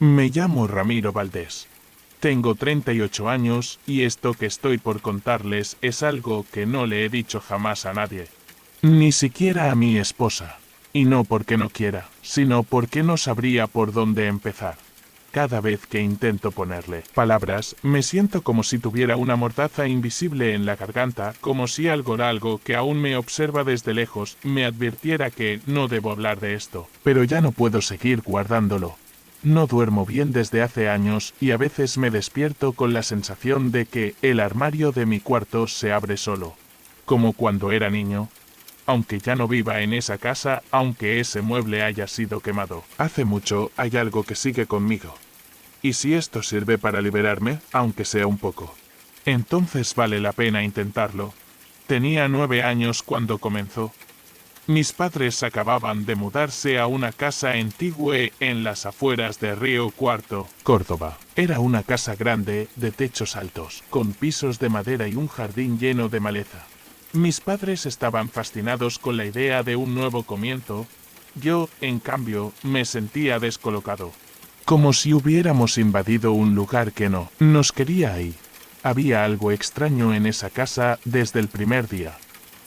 Me llamo Ramiro Valdés. Tengo 38 años y esto que estoy por contarles es algo que no le he dicho jamás a nadie. Ni siquiera a mi esposa. Y no porque no quiera, sino porque no sabría por dónde empezar. Cada vez que intento ponerle palabras, me siento como si tuviera una mordaza invisible en la garganta, como si algo que aún me observa desde lejos me advirtiera que no debo hablar de esto. Pero ya no puedo seguir guardándolo. No duermo bien desde hace años y a veces me despierto con la sensación de que el armario de mi cuarto se abre solo. Como cuando era niño. Aunque ya no viva en esa casa, aunque ese mueble haya sido quemado. Hace mucho hay algo que sigue conmigo. Y si esto sirve para liberarme, aunque sea un poco, entonces vale la pena intentarlo. Tenía 9 años cuando comenzó. Mis padres acababan de mudarse a una casa antigua en las afueras de Río Cuarto, Córdoba. Era una casa grande, de techos altos, con pisos de madera y un jardín lleno de maleza. Mis padres estaban fascinados con la idea de un nuevo comienzo. Yo, en cambio, me sentía descolocado. Como si hubiéramos invadido un lugar que no nos quería ahí. Había algo extraño en esa casa desde el primer día.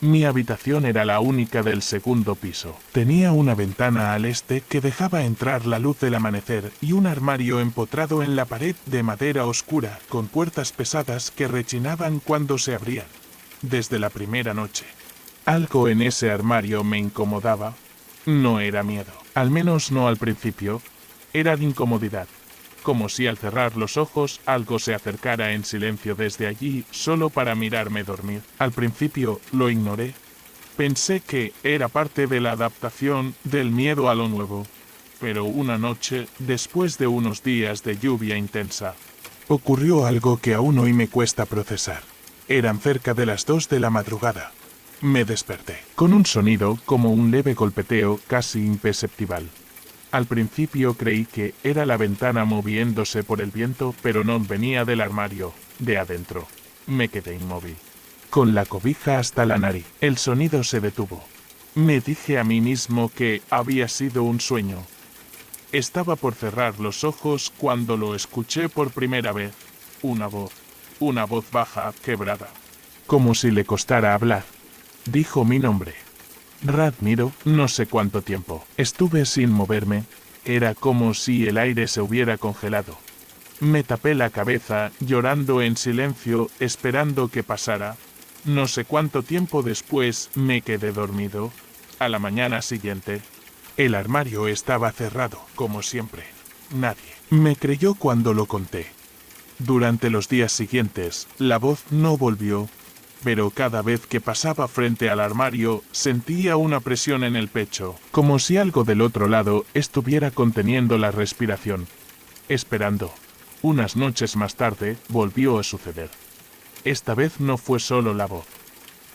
Mi habitación era la única del segundo piso. Tenía una ventana al este que dejaba entrar la luz del amanecer y un armario empotrado en la pared de madera oscura, con puertas pesadas que rechinaban cuando se abrían. Desde la primera noche. Algo en ese armario me incomodaba. No era miedo, al menos no al principio. Era incomodidad, como si al cerrar los ojos algo se acercara en silencio desde allí solo para mirarme dormir. Al principio lo ignoré. Pensé que era parte de la adaptación del miedo a lo nuevo. Pero una noche, después de unos días de lluvia intensa, ocurrió algo que aún hoy me cuesta procesar. Eran cerca de las 2 de la madrugada. Me desperté, con un sonido como un leve golpeteo casi imperceptible. Al principio creí que era la ventana moviéndose por el viento, pero no venía del armario, de adentro. Me quedé inmóvil, con la cobija hasta la nariz. El sonido se detuvo. Me dije a mí mismo que había sido un sueño. Estaba por cerrar los ojos cuando lo escuché por primera vez. Una voz baja, quebrada. Como si le costara hablar. Dijo mi nombre. Radmiro, no sé cuánto tiempo. Estuve sin moverme. Era como si el aire se hubiera congelado. Me tapé la cabeza, llorando en silencio, esperando que pasara. No sé cuánto tiempo después me quedé dormido. A la mañana siguiente, el armario estaba cerrado, como siempre. Nadie me creyó cuando lo conté. Durante los días siguientes, la voz no volvió, pero cada vez que pasaba frente al armario, sentía una presión en el pecho, como si algo del otro lado estuviera conteniendo la respiración, esperando. Unas noches más tarde, volvió a suceder. Esta vez no fue solo la voz.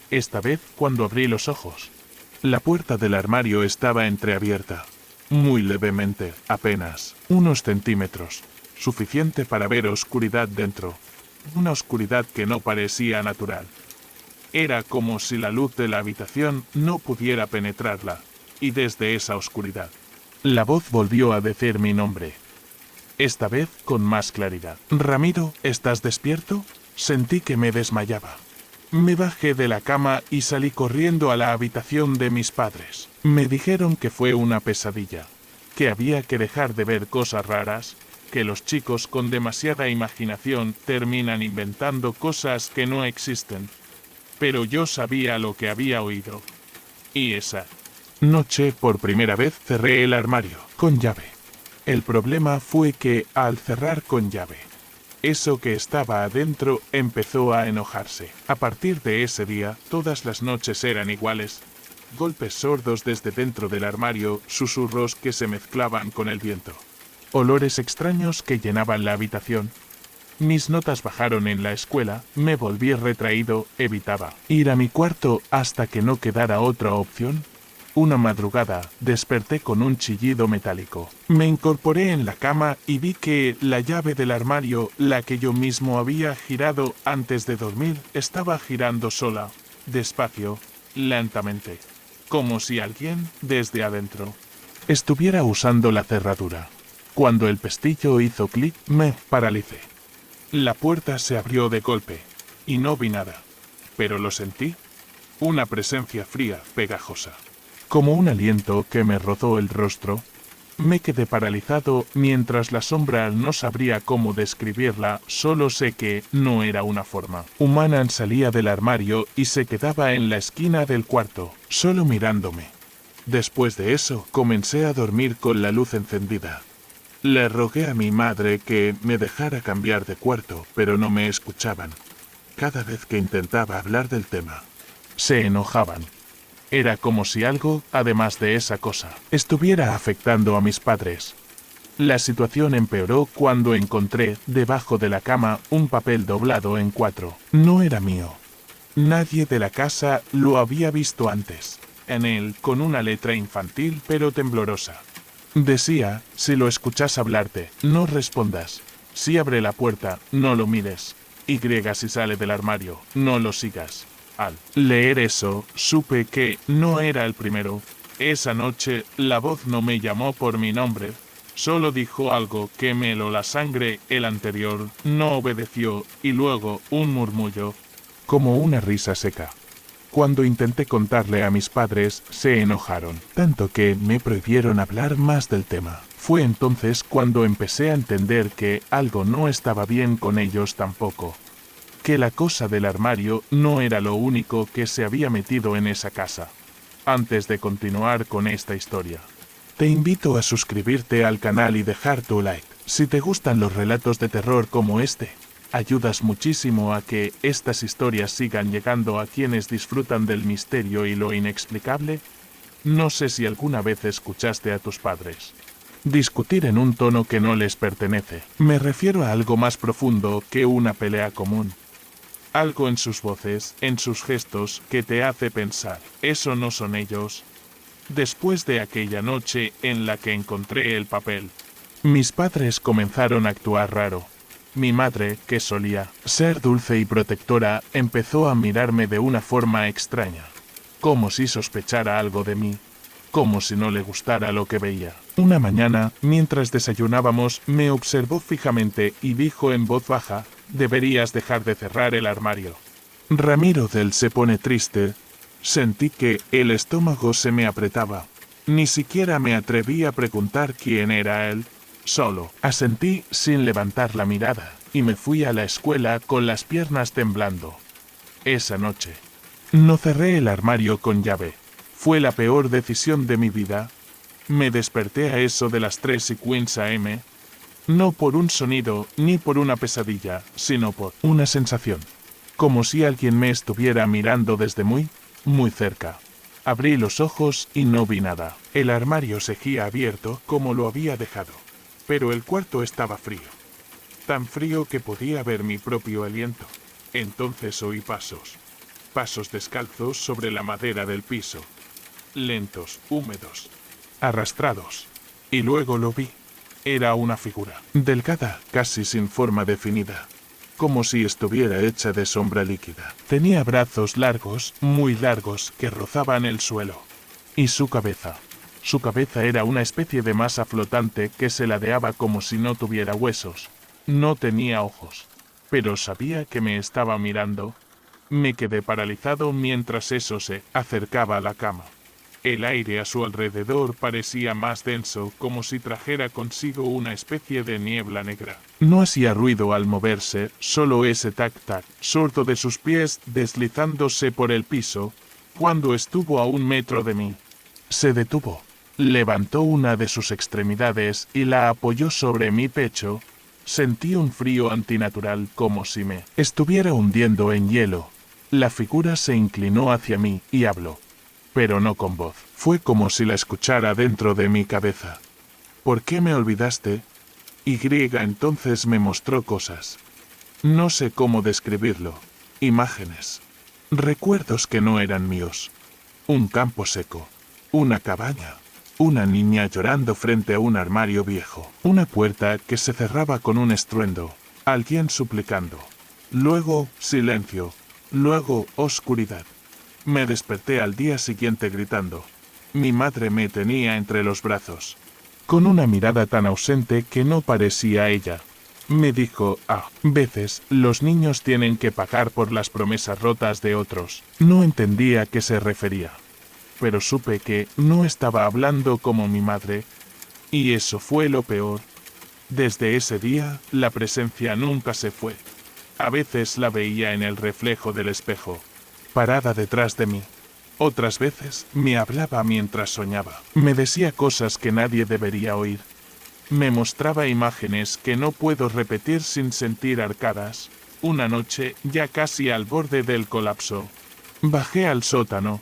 Esta vez, cuando abrí los ojos, la puerta del armario estaba entreabierta, muy levemente, apenas unos centímetros. Suficiente para ver oscuridad dentro, una oscuridad que no parecía natural. Era como si la luz de la habitación no pudiera penetrarla, y desde esa oscuridad, la voz volvió a decir mi nombre. Esta vez con más claridad. Ramiro, ¿estás despierto? Sentí que me desmayaba. Me bajé de la cama y salí corriendo a la habitación de mis padres. Me dijeron que fue una pesadilla, que había que dejar de ver cosas raras, que los chicos con demasiada imaginación terminan inventando cosas que no existen. Pero yo sabía lo que había oído. Y esa noche, por primera vez, cerré el armario, con llave. El problema fue que, al cerrar con llave, eso que estaba adentro empezó a enojarse. A partir de ese día, todas las noches eran iguales. Golpes sordos desde dentro del armario, susurros que se mezclaban con el viento. Olores extraños que llenaban la habitación. Mis notas bajaron en la escuela, me volví retraído, evitaba ir a mi cuarto hasta que no quedara otra opción. Una madrugada, desperté con un chillido metálico. Me incorporé en la cama y vi que la llave del armario, la que yo mismo había girado antes de dormir, estaba girando sola, despacio, lentamente, como si alguien, desde adentro, estuviera usando la cerradura. Cuando el pestillo hizo clic, me paralicé. La puerta se abrió de golpe, y no vi nada. Pero lo sentí. Una presencia fría, pegajosa. Como un aliento que me rozó el rostro. Me quedé paralizado mientras la sombra no sabría cómo describirla, solo sé que no era una forma humana. Salía del armario y se quedaba en la esquina del cuarto, solo mirándome. Después de eso, comencé a dormir con la luz encendida. Le rogué a mi madre que me dejara cambiar de cuarto, pero no me escuchaban. Cada vez que intentaba hablar del tema, se enojaban. Era como si algo, además de esa cosa, estuviera afectando a mis padres. La situación empeoró cuando encontré, debajo de la cama, un papel doblado en 4. No era mío. Nadie de la casa lo había visto antes. En él, con una letra infantil pero temblorosa. Decía, si lo escuchas hablarte, no respondas. Si abre la puerta, no lo mires. Y si sale del armario, no lo sigas. Al leer eso, supe que no era el primero. Esa noche, la voz no me llamó por mi nombre, solo dijo algo que me heló la sangre. El anterior no obedeció, y luego un murmullo, como una risa seca. Cuando intenté contarle a mis padres, se enojaron, tanto que me prohibieron hablar más del tema. Fue entonces cuando empecé a entender que algo no estaba bien con ellos tampoco. Que la cosa del armario no era lo único que se había metido en esa casa. Antes de continuar con esta historia, te invito a suscribirte al canal y dejar tu like. Si te gustan los relatos de terror como este, ayudas muchísimo a que estas historias sigan llegando a quienes disfrutan del misterio y lo inexplicable. No sé si alguna vez escuchaste a tus padres discutir en un tono que no les pertenece. Me refiero a algo más profundo que una pelea común. Algo en sus voces, en sus gestos, que te hace pensar, ¿eso no son ellos? Después de aquella noche en la que encontré el papel, mis padres comenzaron a actuar raro. Mi madre, que solía ser dulce y protectora, empezó a mirarme de una forma extraña, como si sospechara algo de mí, como si no le gustara lo que veía. Una mañana, mientras desayunábamos, me observó fijamente y dijo en voz baja, «Deberías dejar de cerrar el armario». Ramiro se pone triste. Sentí que el estómago se me apretaba. Ni siquiera me atreví a preguntar quién era él. Solo asentí sin levantar la mirada, y me fui a la escuela con las piernas temblando. Esa noche, no cerré el armario con llave. Fue la peor decisión de mi vida. Me desperté a eso de las 3:15 am. No por un sonido, ni por una pesadilla, sino por una sensación. Como si alguien me estuviera mirando desde muy, muy cerca. Abrí los ojos y no vi nada. El armario seguía abierto como lo había dejado. Pero el cuarto estaba frío. Tan frío que podía ver mi propio aliento. Entonces oí pasos. Pasos descalzos sobre la madera del piso. Lentos, húmedos, arrastrados. Y luego lo vi. Era una figura, delgada, casi sin forma definida, como si estuviera hecha de sombra líquida. Tenía brazos largos, muy largos, que rozaban el suelo. Y su cabeza era una especie de masa flotante que se ladeaba como si no tuviera huesos. No tenía ojos, pero sabía que me estaba mirando. Me quedé paralizado mientras eso se acercaba a la cama. El aire a su alrededor parecía más denso, como si trajera consigo una especie de niebla negra. No hacía ruido al moverse, solo ese tac-tac sordo de sus pies deslizándose por el piso. Cuando estuvo a 1 metro de mí, se detuvo. Levantó una de sus extremidades y la apoyó sobre mi pecho. Sentí un frío antinatural, como si me estuviera hundiendo en hielo. La figura se inclinó hacia mí y habló. Pero no con voz. Fue como si la escuchara dentro de mi cabeza. ¿Por qué me olvidaste? Y entonces me mostró cosas. No sé cómo describirlo. Imágenes. Recuerdos que no eran míos. Un campo seco. Una cabaña. Una niña llorando frente a un armario viejo. Una puerta que se cerraba con un estruendo. Alguien suplicando. Luego, silencio. Luego, oscuridad. Me desperté al día siguiente gritando. Mi madre me tenía entre los brazos. con una mirada tan ausente que no parecía ella. Me dijo, a veces, los niños tienen que pagar por las promesas rotas de otros. No entendía a qué se refería. Pero supe que no estaba hablando como mi madre, y eso fue lo peor. Desde ese día, la presencia nunca se fue. A veces la veía en el reflejo del espejo, parada detrás de mí. Otras veces, me hablaba mientras soñaba. Me decía cosas que nadie debería oír. Me mostraba imágenes que no puedo repetir sin sentir arcadas. Una noche, ya casi al borde del colapso, bajé al sótano.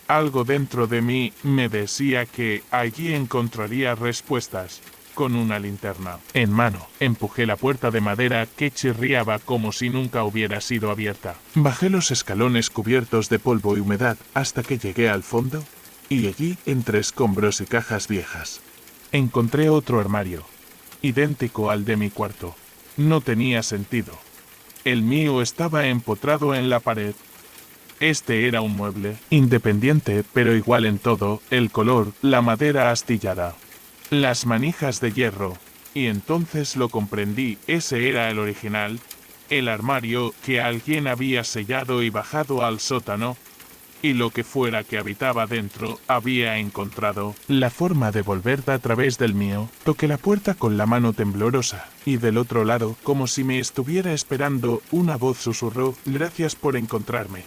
Algo dentro de mí me decía que allí encontraría respuestas. Con una linterna en mano, empujé la puerta de madera que chirriaba como si nunca hubiera sido abierta. Bajé los escalones cubiertos de polvo y humedad hasta que llegué al fondo, y allí, entre escombros y cajas viejas, encontré otro armario, idéntico al de mi cuarto. No tenía sentido. El mío estaba empotrado en la pared. Este era un mueble, independiente pero igual en todo, el color, la madera astillada, las manijas de hierro, y entonces lo comprendí, ese era el original, el armario que alguien había sellado y bajado al sótano, y lo que fuera que habitaba dentro había encontrado la forma de volver a través del mío. Toqué la puerta con la mano temblorosa, y del otro lado, como si me estuviera esperando, una voz susurró, «Gracias por encontrarme».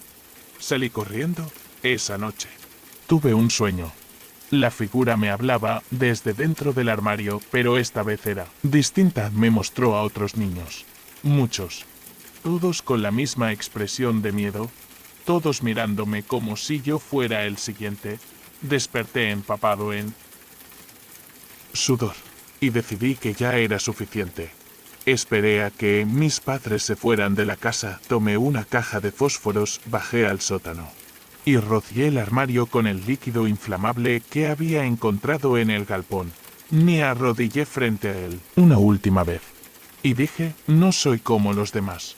Salí corriendo. Esa noche tuve un sueño. La figura me hablaba desde dentro del armario, pero esta vez era distinta. Me mostró a otros niños. Muchos. Todos con la misma expresión de miedo. Todos mirándome como si yo fuera el siguiente. Desperté empapado en sudor. Y decidí que ya era suficiente. Esperé a que mis padres se fueran de la casa, tomé una caja de fósforos, bajé al sótano y rocié el armario con el líquido inflamable que había encontrado en el galpón. Me arrodillé frente a él una última vez y dije, no soy como los demás.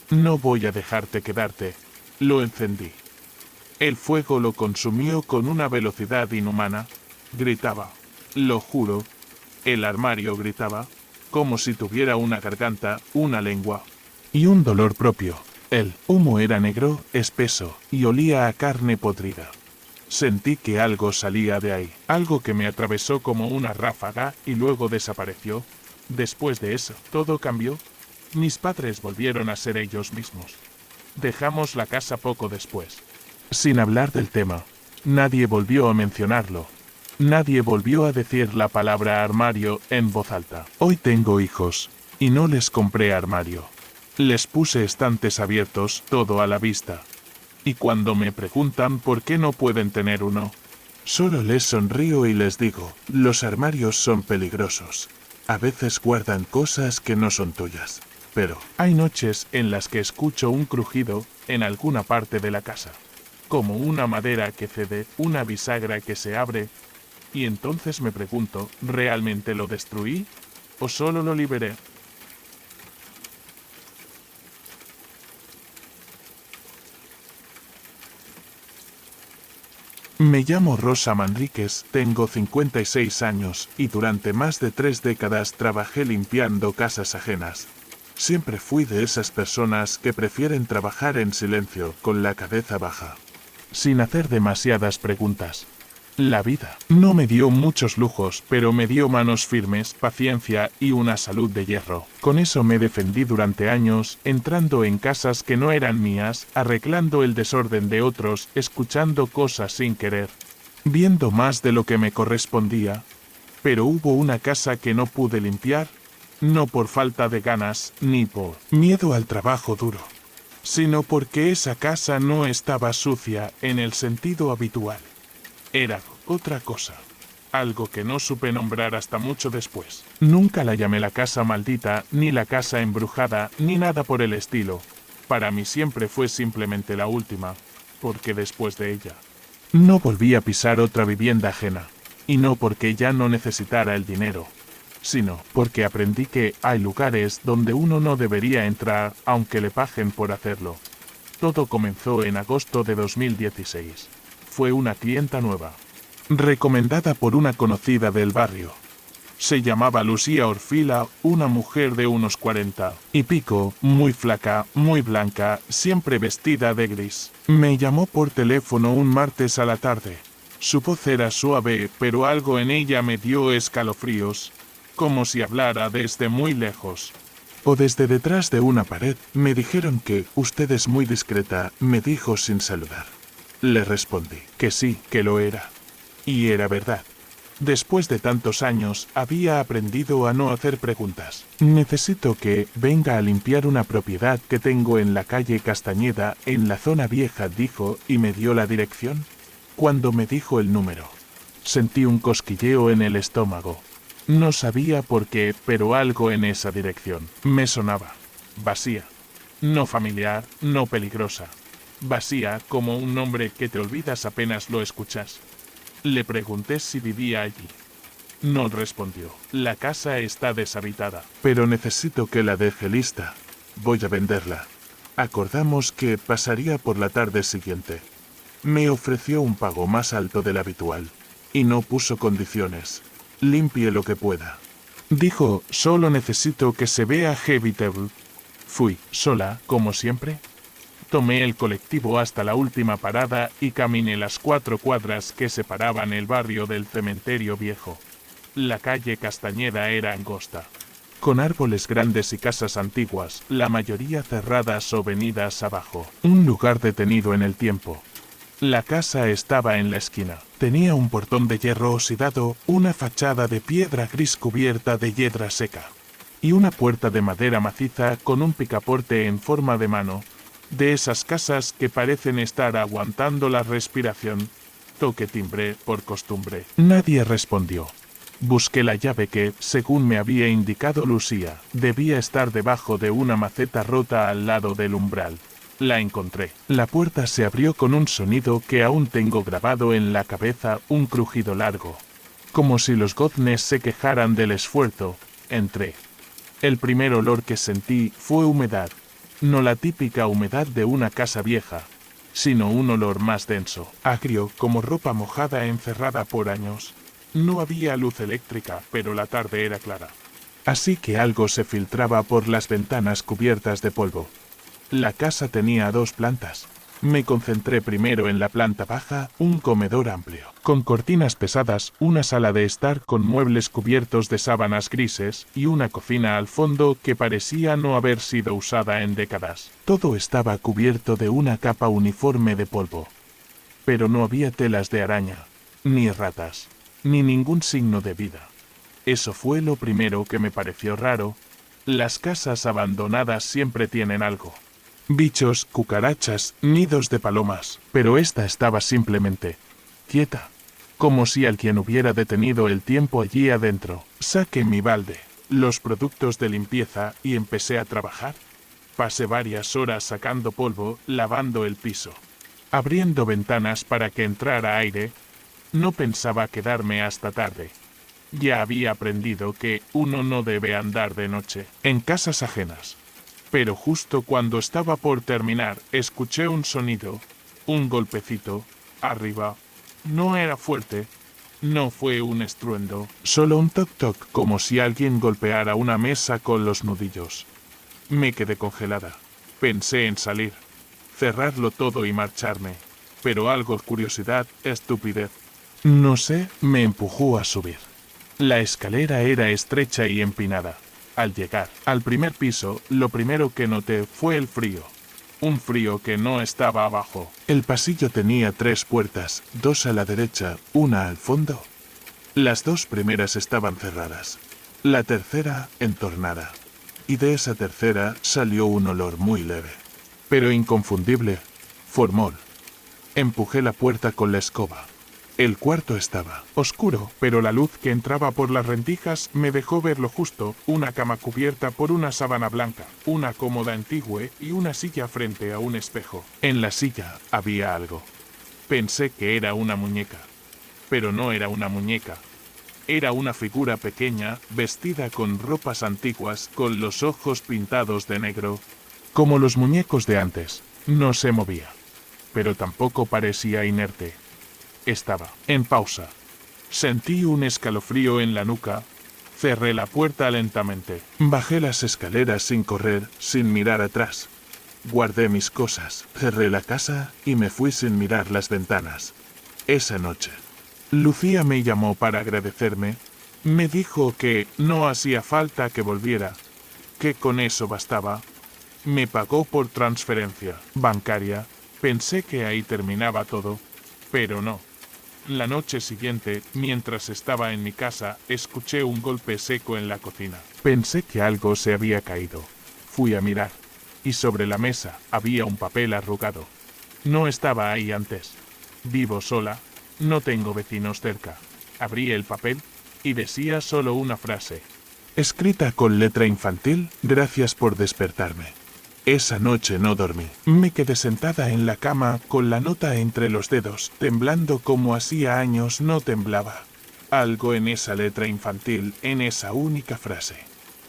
No voy a dejarte quedarte. Lo encendí. El fuego lo consumió con una velocidad inhumana. Gritaba. Lo juro. El armario gritaba, como si tuviera una garganta, una lengua y un dolor propio. El humo era negro, espeso, y olía a carne podrida. Sentí que algo salía de ahí, algo que me atravesó como una ráfaga y luego desapareció. Después de eso, todo cambió. Mis padres volvieron a ser ellos mismos. Dejamos la casa poco después. Sin hablar del tema, nadie volvió a mencionarlo. Nadie volvió a decir la palabra armario en voz alta. Hoy tengo hijos, y no les compré armario. Les puse estantes abiertos, todo a la vista. Y cuando me preguntan por qué no pueden tener uno, solo les sonrío y les digo, los armarios son peligrosos. A veces guardan cosas que no son tuyas. Pero hay noches en las que escucho un crujido en alguna parte de la casa. Como una madera que cede, una bisagra que se abre. Y entonces me pregunto, ¿realmente lo destruí? ¿O solo lo liberé? Me llamo Rosa Manríquez, tengo 56 años, y durante más de 3 décadas trabajé limpiando casas ajenas. Siempre fui de esas personas que prefieren trabajar en silencio, con la cabeza baja, sin hacer demasiadas preguntas. La vida no me dio muchos lujos, pero me dio manos firmes, paciencia y una salud de hierro. Con eso me defendí durante años, entrando en casas que no eran mías, arreglando el desorden de otros, escuchando cosas sin querer, viendo más de lo que me correspondía. Pero hubo una casa que no pude limpiar, no por falta de ganas, ni por miedo al trabajo duro, sino porque esa casa no estaba sucia en el sentido habitual. Era otra cosa, algo que no supe nombrar hasta mucho después. Nunca la llamé la casa maldita, ni la casa embrujada, ni nada por el estilo. Para mí siempre fue simplemente la última, porque después de ella, no volví a pisar otra vivienda ajena. Y no porque ya no necesitara el dinero, sino porque aprendí que hay lugares donde uno no debería entrar, aunque le paguen por hacerlo. Todo comenzó en agosto de 2016. Fue una clienta nueva, recomendada por una conocida del barrio. Se llamaba Lucía Orfila, una mujer de unos 40 y pico, muy flaca, muy blanca, siempre vestida de gris. Me llamó por teléfono un martes a la tarde. Su voz era suave, pero algo en ella me dio escalofríos, como si hablara desde muy lejos. O desde detrás de una pared. Me dijeron que usted es muy discreta, me dijo sin saludar. Le respondí que sí, que lo era. Y era verdad. Después de tantos años, había aprendido a no hacer preguntas. Necesito que venga a limpiar una propiedad que tengo en la calle Castañeda, en la zona vieja, dijo, y me dio la dirección. Cuando me dijo el número, sentí un cosquilleo en el estómago. No sabía por qué, pero algo en esa dirección me sonaba. Vacía. No familiar, no peligrosa. Vacía, como un nombre que te olvidas apenas lo escuchas. Le pregunté si vivía allí. No respondió. La casa está deshabitada. Pero necesito que la deje lista. Voy a venderla. Acordamos que pasaría por la tarde siguiente. Me ofreció un pago más alto del habitual. Y no puso condiciones. Limpie lo que pueda. Dijo, solo necesito que se vea habitable. Fui, sola, como siempre. Tomé el colectivo hasta la última parada y caminé las 4 cuadras que separaban el barrio del cementerio viejo. La calle Castañeda era angosta, con árboles grandes y casas antiguas, la mayoría cerradas o venidas abajo. Un lugar detenido en el tiempo. La casa estaba en la esquina. Tenía un portón de hierro oxidado, una fachada de piedra gris cubierta de hiedra seca, y una puerta de madera maciza con un picaporte en forma de mano. De esas casas que parecen estar aguantando la respiración. Toqué timbre por costumbre. Nadie respondió. Busqué la llave que, según me había indicado Lucía, debía estar debajo de una maceta rota al lado del umbral. La encontré. La puerta se abrió con un sonido que aún tengo grabado en la cabeza, un crujido largo. Como si los goznes se quejaran del esfuerzo. Entré. El primer olor que sentí fue humedad. No la típica humedad de una casa vieja, sino un olor más denso, agrio, como ropa mojada encerrada por años. No había luz eléctrica, pero la tarde era clara. Así que algo se filtraba por las ventanas cubiertas de polvo. La casa tenía 2 plantas. Me concentré primero en la planta baja, un comedor amplio, con cortinas pesadas, una sala de estar con muebles cubiertos de sábanas grises, y una cocina al fondo que parecía no haber sido usada en décadas. Todo estaba cubierto de una capa uniforme de polvo. Pero no había telas de araña, ni ratas, ni ningún signo de vida. Eso fue lo primero que me pareció raro. Las casas abandonadas siempre tienen algo. Bichos, cucarachas, nidos de palomas, pero esta estaba simplemente quieta, como si alguien hubiera detenido el tiempo allí adentro. Saqué mi balde, los productos de limpieza y empecé a trabajar. Pasé varias horas sacando polvo, lavando el piso, abriendo ventanas para que entrara aire. No pensaba quedarme hasta tarde. Ya había aprendido que uno no debe andar de noche en casas ajenas. Pero justo cuando estaba por terminar, escuché un sonido, un golpecito, arriba. No era fuerte, no fue un estruendo, solo un toc-toc, como si alguien golpeara una mesa con los nudillos. Me quedé congelada. Pensé en salir, cerrarlo todo y marcharme, pero algo curiosidad, estupidez. No sé, me empujó a subir. La escalera era estrecha y empinada. Al llegar al primer piso, lo primero que noté fue el frío. Un frío que no estaba abajo. El pasillo tenía 3 puertas, 2 a la derecha, una al fondo. Las 2 primeras estaban cerradas. La tercera, entornada. Y de esa tercera salió un olor muy leve, pero inconfundible. Formol. Empujé la puerta con la escoba. El cuarto estaba oscuro, pero la luz que entraba por las rendijas me dejó ver lo justo: una cama cubierta por una sábana blanca, una cómoda antigua y una silla frente a un espejo. En la silla había algo. Pensé que era una muñeca, pero no era una muñeca. Era una figura pequeña, vestida con ropas antiguas, con los ojos pintados de negro, como los muñecos de antes. No se movía, pero tampoco parecía inerte. Estaba en pausa. Sentí un escalofrío en la nuca, Cerré la puerta lentamente. Bajé las escaleras sin correr, sin mirar atrás. Guardé mis cosas, cerré la casa y me fui sin mirar las ventanas. Esa noche, Lucía me llamó para agradecerme. Me dijo que no hacía falta que volviera, que con eso bastaba. Me pagó por transferencia bancaria. Pensé que ahí terminaba todo, pero no. La noche siguiente, mientras estaba en mi casa, escuché un golpe seco en la cocina. Pensé que algo se había caído. Fui a mirar, y sobre la mesa había un papel arrugado. No estaba ahí antes. Vivo sola, no tengo vecinos cerca. Abrí el papel y decía solo una frase. Escrita con letra infantil: gracias por despertarme. Esa noche no dormí. Me quedé sentada en la cama con la nota entre los dedos, temblando como hacía años no temblaba. Algo en esa letra infantil, en esa única frase,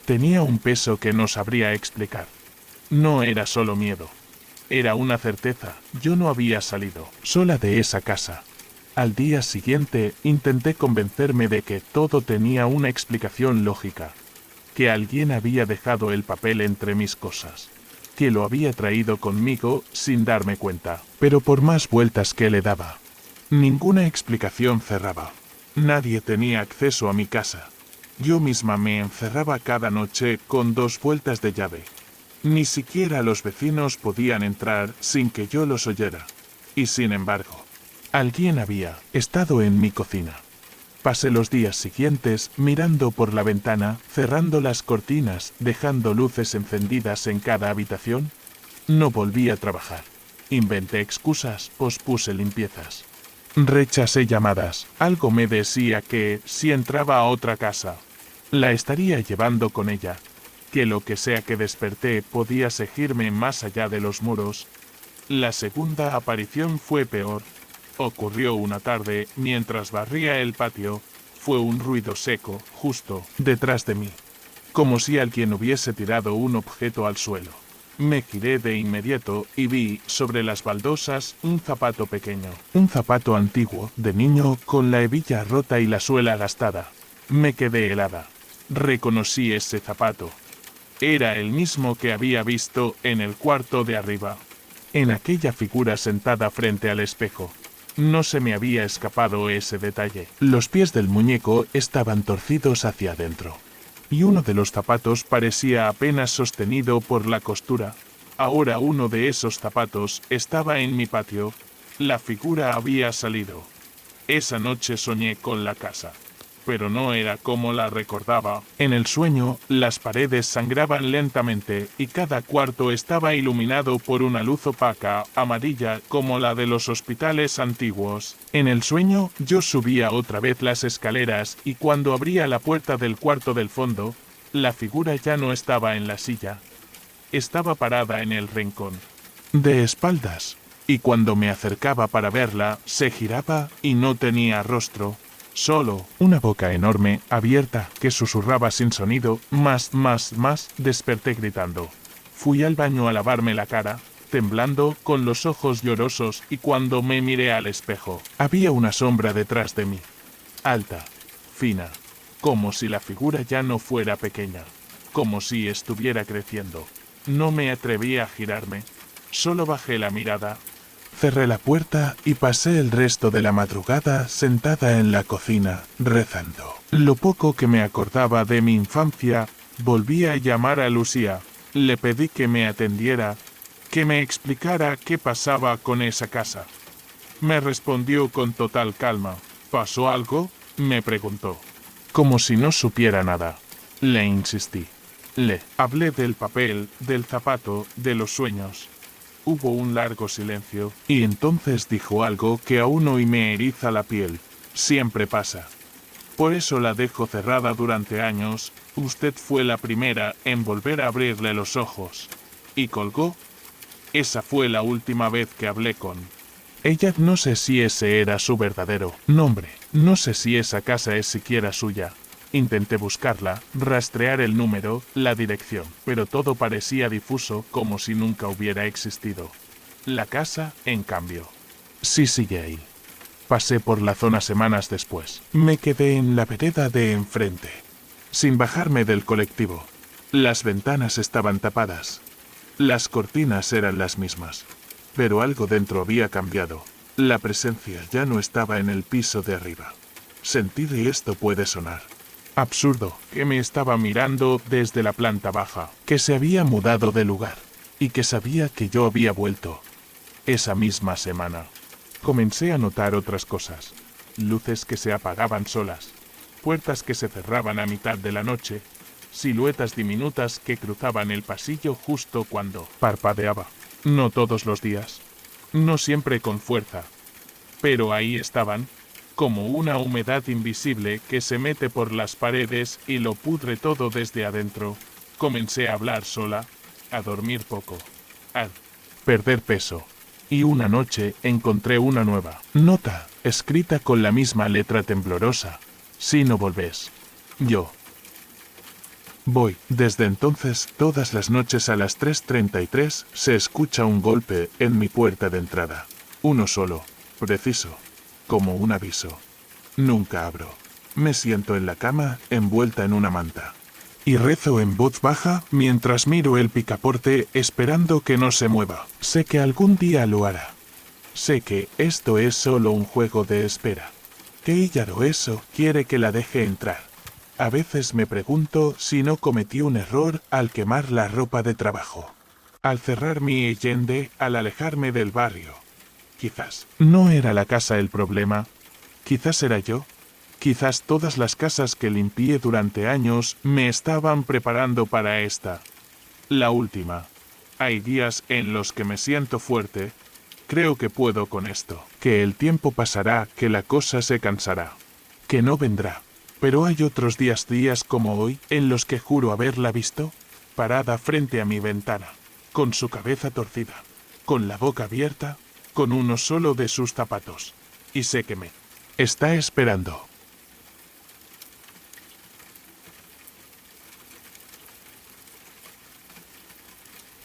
tenía un peso que no sabría explicar. No era solo miedo. Era una certeza. Yo no había salido sola de esa casa. Al día siguiente intenté convencerme de que todo tenía una explicación lógica. Que alguien había dejado el papel entre mis cosas. Que lo había traído conmigo sin darme cuenta. Pero por más vueltas que le daba, ninguna explicación cerraba. Nadie tenía acceso a mi casa. Yo misma me encerraba cada noche con 2 vueltas de llave. Ni siquiera los vecinos podían entrar sin que yo los oyera. Y sin embargo, alguien había estado en mi cocina. Pasé los días siguientes mirando por la ventana, cerrando las cortinas, dejando luces encendidas en cada habitación. No volví a trabajar. Inventé excusas, pospuse limpiezas. Rechacé llamadas. Algo me decía que, si entraba a otra casa, la estaría llevando con ella. Que lo que sea que desperté podía seguirme más allá de los muros. La segunda aparición fue peor. Ocurrió una tarde, mientras barría el patio. Fue un ruido seco, justo detrás de mí. Como si alguien hubiese tirado un objeto al suelo. Me giré de inmediato y vi, sobre las baldosas, un zapato pequeño. Un zapato antiguo, de niño, con la hebilla rota y la suela gastada. Me quedé helada. Reconocí ese zapato. Era el mismo que había visto en el cuarto de arriba. En aquella figura sentada frente al espejo. No se me había escapado ese detalle. Los pies del muñeco estaban torcidos hacia adentro. Y uno de los zapatos parecía apenas sostenido por la costura. Ahora uno de esos zapatos estaba en mi patio. La figura había salido. Esa noche soñé con la casa. Pero no era como la recordaba. En el sueño, las paredes sangraban lentamente y cada cuarto estaba iluminado por una luz opaca, amarilla, como la de los hospitales antiguos. En el sueño, yo subía otra vez las escaleras y cuando abría la puerta del cuarto del fondo, la figura ya no estaba en la silla. Estaba parada en el rincón, de espaldas, y cuando me acercaba para verla, se giraba y no tenía rostro. Solo una boca enorme, abierta, que susurraba sin sonido, más, desperté gritando. Fui al baño a lavarme la cara, temblando, con los ojos llorosos, y cuando me miré al espejo, había una sombra detrás de mí. Alta, fina, como si la figura ya no fuera pequeña, como si estuviera creciendo. No me atreví a girarme, solo bajé la mirada. Cerré la puerta y pasé el resto de la madrugada sentada en la cocina, rezando. Lo poco que me acordaba de mi infancia, volví a llamar a Lucía. Le pedí que me atendiera, que me explicara qué pasaba con esa casa. Me respondió con total calma. ¿Pasó algo?, me preguntó. Como si no supiera nada. Le insistí. Le hablé del papel, del zapato, de los sueños. Hubo un largo silencio, y entonces dijo algo que aún hoy me eriza la piel. Siempre pasa. Por eso la dejo cerrada durante años. Usted fue la primera en volver a abrirle los ojos. Y colgó. Esa fue la última vez que hablé con ella. No sé si ese era su verdadero nombre. No sé si esa casa es siquiera suya. Intenté buscarla, rastrear el número, la dirección, pero todo parecía difuso, como si nunca hubiera existido. La casa, en cambio, sí sigue ahí. Pasé por la zona semanas después. Me quedé en la vereda de enfrente. sin bajarme del colectivo. Las ventanas estaban tapadas. Las cortinas eran las mismas. Pero algo dentro había cambiado. La presencia ya no estaba en el piso de arriba. Sentir y esto puede sonar absurdo, que me estaba mirando desde la planta baja, que se había mudado de lugar, y que sabía que yo había vuelto. Esa misma semana, comencé a notar otras cosas. Luces que se apagaban solas, puertas que se cerraban a mitad de la noche, siluetas diminutas que cruzaban el pasillo justo cuando parpadeaba. No todos los días, no siempre con fuerza, pero ahí estaban, como una humedad invisible que se mete por las paredes y lo pudre todo desde adentro. Comencé a hablar sola, a dormir poco, a perder peso. Y una noche encontré una nueva nota, escrita con la misma letra temblorosa. Si no volvés, yo voy. Desde entonces, todas las noches a las 3:33 se escucha un golpe en mi puerta de entrada. Uno solo, preciso, como un aviso. Nunca abro. Me siento en la cama, envuelta en una manta. Y rezo en voz baja mientras miro el picaporte esperando que no se mueva. Sé que algún día lo hará. Sé que esto es solo un juego de espera. Que Illaro eso quiere que la deje entrar. A veces me pregunto si no cometí un error al quemar la ropa de trabajo. Al cerrar mi Allende, al alejarme del barrio. Quizás no era la casa el problema. Quizás era yo. Quizás todas las casas que limpié durante años me estaban preparando para esta, la última. Hay días en los que me siento fuerte. Creo que puedo con esto. Que el tiempo pasará, que la cosa se cansará. Que no vendrá. Pero hay otros días como hoy, en los que juro haberla visto, parada frente a mi ventana, con su cabeza torcida, con la boca abierta, con uno solo de sus zapatos. Y sé que me está esperando.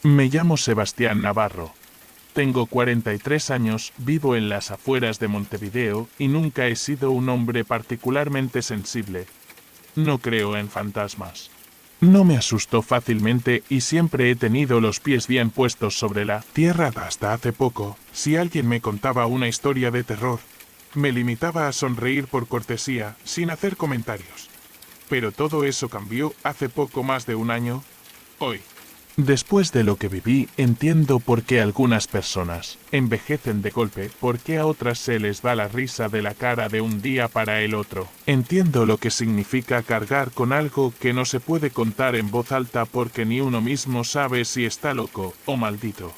Me llamo Sebastián Navarro. Tengo 43 años, vivo en las afueras de Montevideo y nunca he sido un hombre particularmente sensible. No creo en fantasmas. No me asusto fácilmente y siempre he tenido los pies bien puestos sobre la tierra hasta hace poco. Si alguien me contaba una historia de terror, me limitaba a sonreír por cortesía, sin hacer comentarios. Pero todo eso cambió hace poco más de un año. Hoy, después de lo que viví, entiendo por qué algunas personas envejecen de golpe, por qué a otras se les va la risa de la cara de un día para el otro. Entiendo lo que significa cargar con algo que no se puede contar en voz alta porque ni uno mismo sabe si está loco o maldito.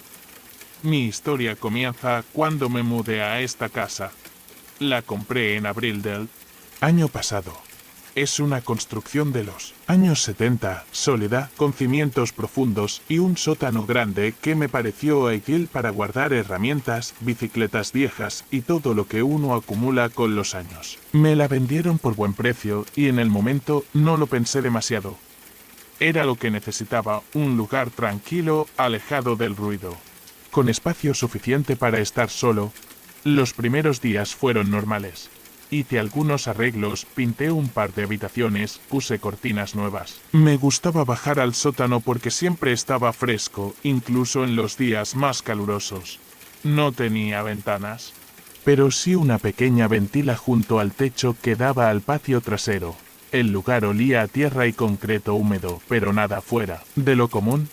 Mi historia comienza cuando me mudé a esta casa. La compré en abril del año pasado. Es una construcción de los años 70, sólida, con cimientos profundos y un sótano grande que me pareció ideal para guardar herramientas, bicicletas viejas y todo lo que uno acumula con los años. Me la vendieron por buen precio y en el momento no lo pensé demasiado. Era lo que necesitaba, un lugar tranquilo, alejado del ruido, con espacio suficiente para estar solo. Los primeros días fueron normales. Hice algunos arreglos, pinté un par de habitaciones, puse cortinas nuevas. Me gustaba bajar al sótano porque siempre estaba fresco, incluso en los días más calurosos. No tenía ventanas, pero sí una pequeña ventila junto al techo que daba al patio trasero. El lugar olía a tierra y concreto húmedo, pero nada fuera de lo común.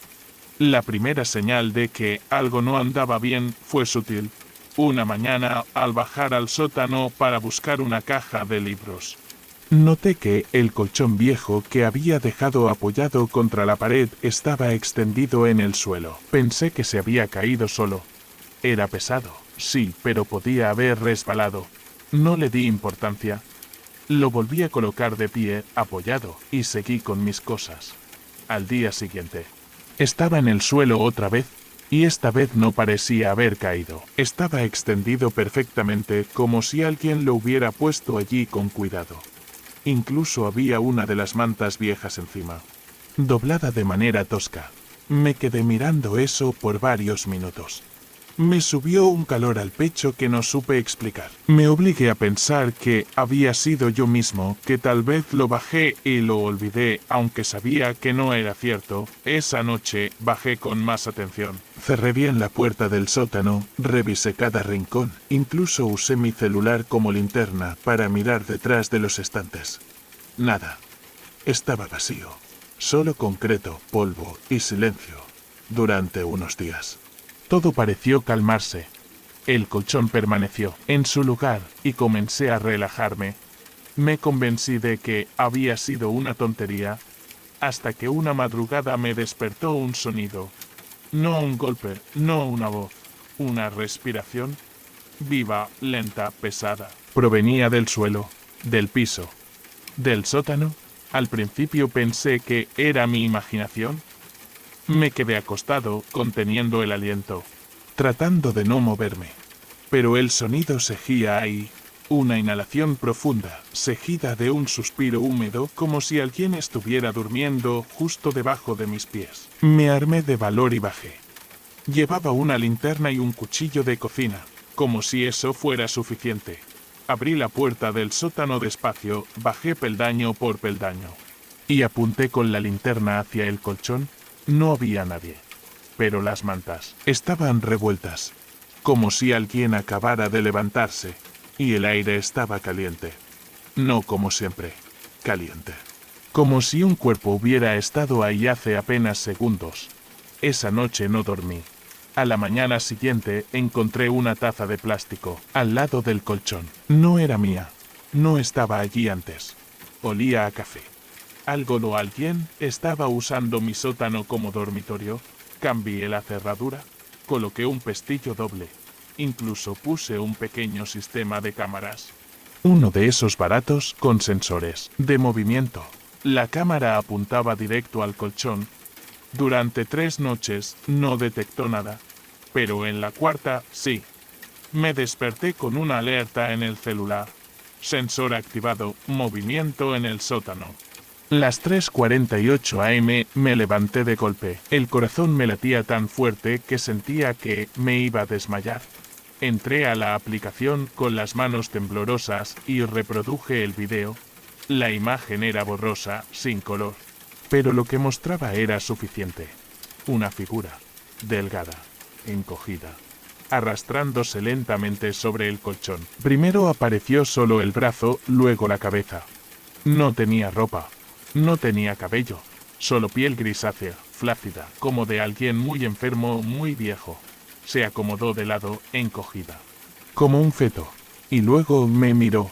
La primera señal de que algo no andaba bien fue sutil. Una mañana, al bajar al sótano para buscar una caja de libros, noté que el colchón viejo que había dejado apoyado contra la pared estaba extendido en el suelo. Pensé que se había caído solo. Era pesado, sí, pero podía haber resbalado. No le di importancia. Lo volví a colocar de pie, apoyado, y seguí con mis cosas. Al día siguiente, estaba en el suelo otra vez. Y esta vez no parecía haber caído. Estaba extendido perfectamente, como si alguien lo hubiera puesto allí con cuidado. Incluso había una de las mantas viejas encima, doblada de manera tosca. Me quedé mirando eso por varios minutos. Me subió un calor al pecho que no supe explicar. Me obligué a pensar que había sido yo mismo, que tal vez lo bajé y lo olvidé, aunque sabía que no era cierto. Esa noche bajé con más atención. Cerré bien la puerta del sótano, revisé cada rincón, incluso usé mi celular como linterna para mirar detrás de los estantes. Nada. Estaba vacío. Solo concreto, polvo y silencio. Durante unos días. Todo pareció calmarse. El colchón permaneció en su lugar y comencé a relajarme. Me convencí de que había sido una tontería, hasta que una madrugada me despertó un sonido. No un golpe, no una voz, una respiración viva, lenta, pesada. Provenía del suelo, del piso, del sótano. Al principio pensé que era mi imaginación. Me quedé acostado, conteniendo el aliento, tratando de no moverme. Pero el sonido seguía ahí, una inhalación profunda, seguida de un suspiro húmedo, como si alguien estuviera durmiendo justo debajo de mis pies. Me armé de valor y bajé. Llevaba una linterna y un cuchillo de cocina, como si eso fuera suficiente. Abrí la puerta del sótano despacio, bajé peldaño por peldaño. Y apunté con la linterna hacia el colchón. No había nadie. Pero las mantas estaban revueltas, como si alguien acabara de levantarse, y el aire estaba caliente. No como siempre, caliente. Como si un cuerpo hubiera estado ahí hace apenas segundos. Esa noche no dormí. A la mañana siguiente encontré una taza de plástico al lado del colchón. No era mía. No estaba allí antes. Olía a café. Algo o alguien estaba usando mi sótano como dormitorio. Cambié la cerradura, coloqué un pestillo doble. Incluso puse un pequeño sistema de cámaras. Uno de esos baratos con sensores de movimiento. La cámara apuntaba directo al colchón. Durante 3 noches no detectó nada, pero en la cuarta sí. Me desperté con una alerta en el celular. Sensor activado, movimiento en el sótano. Las 3:48 am me levanté de golpe. El corazón me latía tan fuerte que sentía que me iba a desmayar. Entré a la aplicación con las manos temblorosas y reproduje el video. La imagen era borrosa, sin color. Pero lo que mostraba era suficiente. Una figura, delgada, encogida, arrastrándose lentamente sobre el colchón. Primero apareció solo el brazo, luego la cabeza. No tenía ropa. No tenía cabello, solo piel grisácea, flácida, como de alguien muy enfermo, muy viejo. Se acomodó de lado, encogida, como un feto, y luego me miró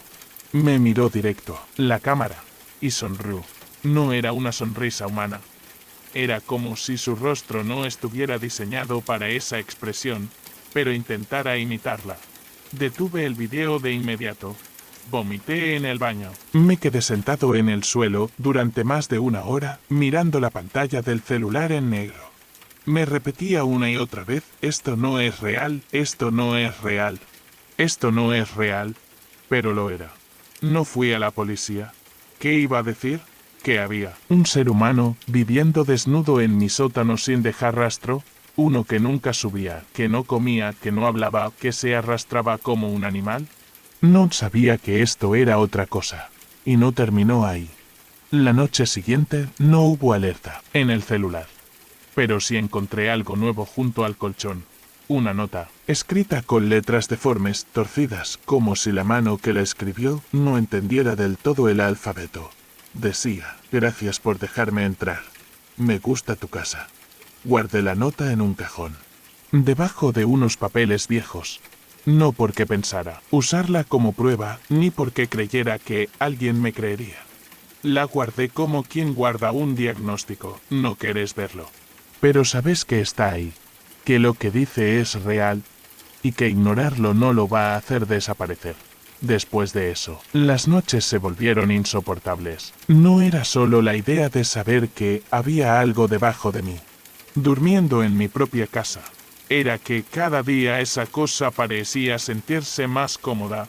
directo, la cámara, y sonrió. No era una sonrisa humana. Era como si su rostro no estuviera diseñado para esa expresión, pero intentara imitarla. Detuve el video de inmediato. Vomité en el baño. Me quedé sentado en el suelo durante más de 1 hora, mirando la pantalla del celular en negro. Me repetía una y otra vez, esto no es real, esto no es real, esto no es real, pero lo era. No fui a la policía. ¿Qué iba a decir? Que había un ser humano viviendo desnudo en mi sótano sin dejar rastro, uno que nunca subía, que no comía, que no hablaba, que se arrastraba como un animal. No sabía que esto era otra cosa. Y no terminó ahí. La noche siguiente no hubo alerta en el celular. Pero sí encontré algo nuevo junto al colchón. Una nota, escrita con letras deformes, torcidas, como si la mano que la escribió no entendiera del todo el alfabeto. Decía, gracias por dejarme entrar. Me gusta tu casa. Guardé la nota en un cajón. Debajo de unos papeles viejos. No porque pensara usarla como prueba, ni porque creyera que alguien me creería. La guardé como quien guarda un diagnóstico, no querés verlo. Pero sabes que está ahí, que lo que dice es real, y que ignorarlo no lo va a hacer desaparecer. Después de eso, las noches se volvieron insoportables. No era solo la idea de saber que había algo debajo de mí, durmiendo en mi propia casa. Era que cada día esa cosa parecía sentirse más cómoda,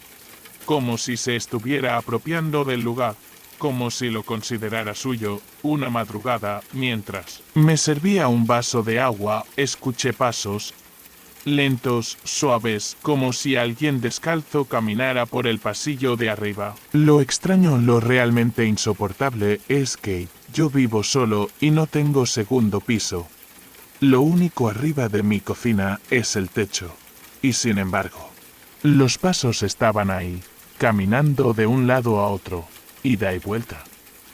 como si se estuviera apropiando del lugar, como si lo considerara suyo. Una madrugada, mientras me servía un vaso de agua, escuché pasos. lentos, suaves, como si alguien descalzo caminara por el pasillo de arriba. Lo extraño, lo realmente insoportable, es que yo vivo solo y no tengo segundo piso. Lo único arriba de mi cocina es el techo. Y sin embargo, los pasos estaban ahí, caminando de un lado a otro, ida y vuelta,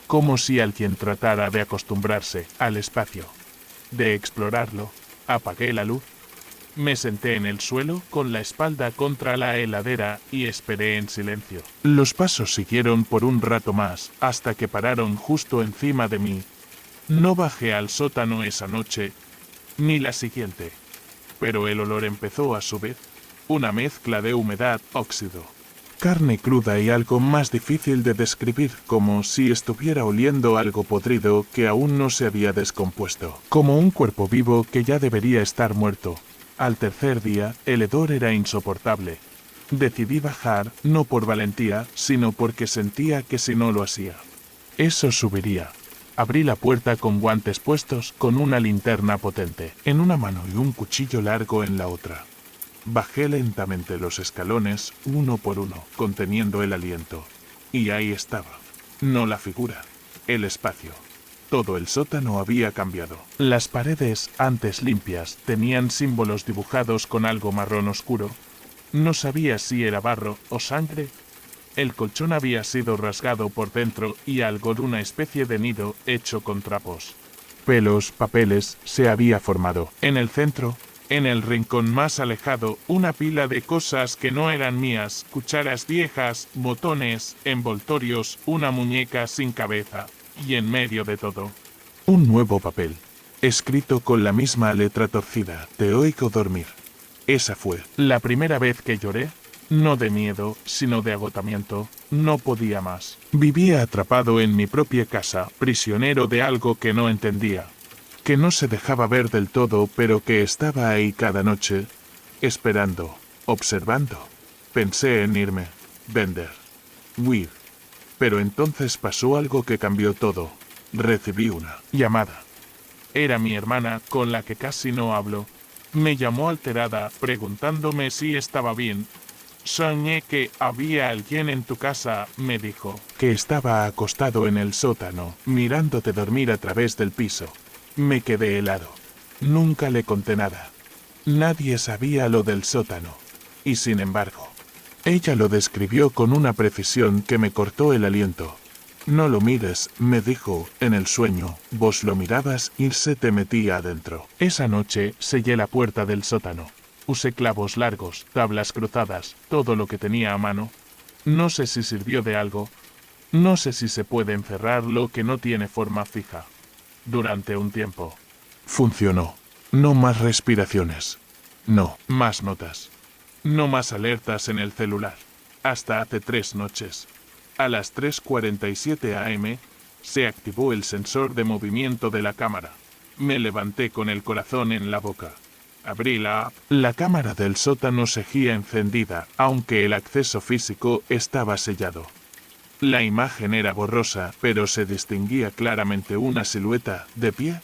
como si alguien tratara de acostumbrarse al espacio, de explorarlo. Apagué la luz, me senté en el suelo con la espalda contra la heladera y esperé en silencio. Los pasos siguieron por un rato más, hasta que pararon justo encima de mí. No bajé al sótano esa noche, ni la siguiente, pero el olor empezó a subir, una mezcla de humedad, óxido, carne cruda y algo más difícil de describir, como si estuviera oliendo algo podrido que aún no se había descompuesto, como un cuerpo vivo que ya debería estar muerto. Al tercer día, el hedor era insoportable. Decidí bajar, no por valentía, sino porque sentía que si no lo hacía, eso subiría. Abrí la puerta con guantes puestos, con una linterna potente en una mano y un cuchillo largo en la otra. Bajé lentamente los escalones, uno por uno, conteniendo el aliento. Y ahí estaba. No la figura, el espacio. Todo el sótano había cambiado. Las paredes, antes limpias, tenían símbolos dibujados con algo marrón oscuro. No sabía si era barro o sangre. El colchón había sido rasgado por dentro y algo de una especie de nido hecho con trapos, pelos, papeles, se había formado. En el centro, en el rincón más alejado, una pila de cosas que no eran mías, cucharas viejas, botones, envoltorios, una muñeca sin cabeza. Y en medio de todo, un nuevo papel, escrito con la misma letra torcida: te oigo dormir. Esa fue la primera vez que lloré. No de miedo, sino de agotamiento. No podía más. Vivía atrapado en mi propia casa, prisionero de algo que no entendía, que no se dejaba ver del todo, pero que estaba ahí cada noche, esperando, observando. Pensé en irme, vender, huir. Pero entonces pasó algo que cambió todo. Recibí una llamada. Era mi hermana, con la que casi no hablo. Me llamó alterada, preguntándome si estaba bien. Soñé que había alguien en tu casa, me dijo. Que estaba acostado en el sótano, mirándote dormir a través del piso. Me quedé helado. Nunca le conté nada. Nadie sabía lo del sótano. Y sin embargo, ella lo describió con una precisión que me cortó el aliento. No lo mires, me dijo, en el sueño, vos lo mirabas y se te metía adentro. Esa noche sellé la puerta del sótano. Usé clavos largos, tablas cruzadas, todo lo que tenía a mano. No sé si sirvió de algo. No sé si se puede encerrar lo que no tiene forma fija. Durante un tiempo. Funcionó. No más respiraciones. No más notas. No más alertas en el celular. Hasta hace 3 noches. A las 3:47 am, se activó el sensor de movimiento de la cámara. Me levanté con el corazón en la boca. Abrí la app. La cámara del sótano seguía encendida, aunque el acceso físico estaba sellado. La imagen era borrosa, pero se distinguía claramente una silueta, de pie,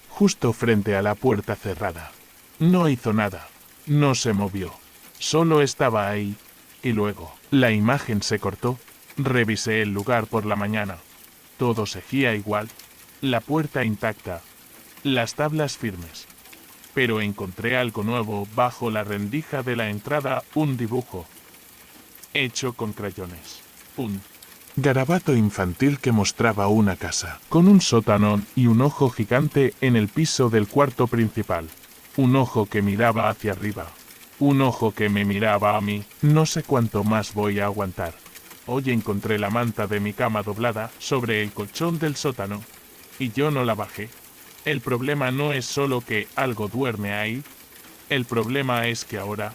justo frente a la puerta cerrada. No hizo nada. No se movió. Solo estaba ahí. Y luego, la imagen se cortó. Revisé el lugar por la mañana. Todo seguía igual. La puerta intacta. Las tablas firmes. Pero encontré algo nuevo bajo la rendija de la entrada, un dibujo hecho con crayones. Un garabato infantil que mostraba una casa, con un sótano y un ojo gigante en el piso del cuarto principal. Un ojo que miraba hacia arriba. Un ojo que me miraba a mí. No sé cuánto más voy a aguantar. Hoy encontré la manta de mi cama doblada sobre el colchón del sótano, y yo no la bajé. El problema no es solo que algo duerme ahí. El problema es que ahora,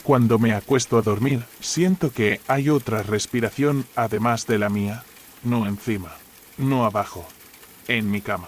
cuando me acuesto a dormir, siento que hay otra respiración además de la mía. No encima, no abajo, en mi cama.